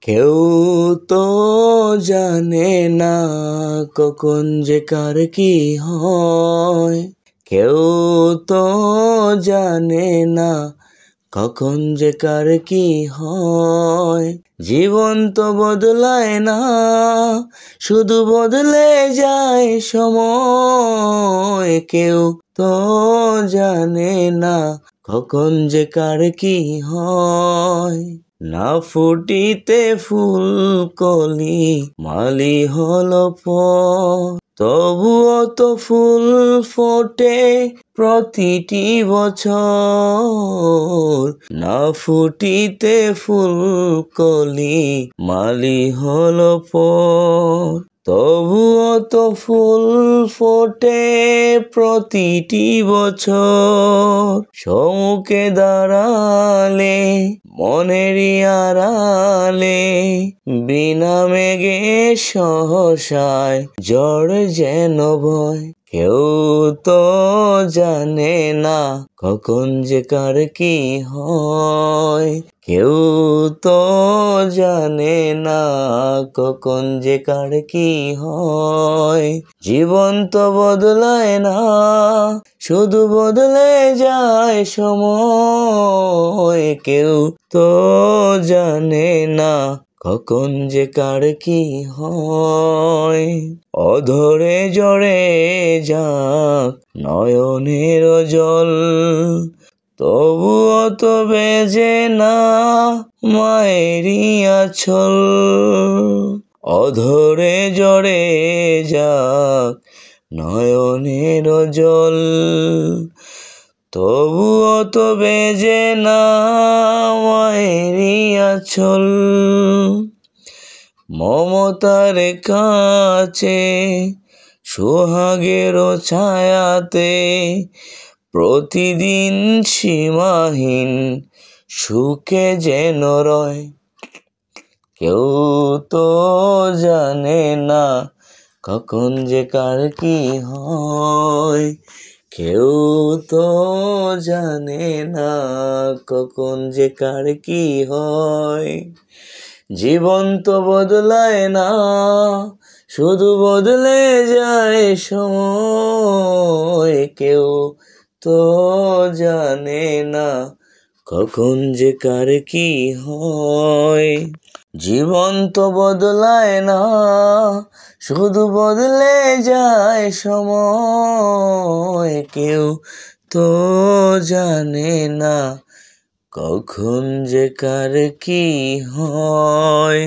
কেউ তো জানে না কখন যে কার কি হয়। কেউ তো জানে না কখন যে কার কি হয়। জীবন তো বদলায় না, শুধু বদলে যায় সময়। কেউ তো জানে না কখন যে কার কি হয়। না ফুটিতে ফুল কলি মালি হলো তবুও তো ফুল ফোটে প্রতিটি বছর। না ফুটিতে ফুল কলি মালি হলো তবুও তো ফুল ফোটে প্রতিটি বছর। সম্মুখে দাঁড়ালে মনেরই আড়ালে বিনা মেঘে সহসায় ঝড় যেন ভয়। কেউ তো জানে না কখন যে কার কি হয়। কেউ তো জানে না কখন যে কার কি হয়। জীবন তো বদলায় না, শুধু বদলে যায় সময়। কেউ তো জানে না কখন যে কার কি হয়। অধরে জড়ে যাক নয়নের জল, তবুও তো বেজে না মায়েরই আঁচল। অধরে জড়ে যাক নয়নের জল, তবুও তো বেজে না মায়েরই আঁচল। মমতার কাছে সোহাগের ছায়াতে প্রতিদিন সীমাহীন সুখে যেন রয়। কেউ তো জানে না কখন যে কার কি হয়। কেউ তো জানে না কখন যে কার কি হয়। জীবন তো বদলায় না, শুধু বদলে যায় সময়। কেউ তো জানে না কখন যে কার কি হয়। জীবন তো বদলায় না, শুধু বদলে যায় সময়। কেউ তো জানে না কখন যে কার কি হয়।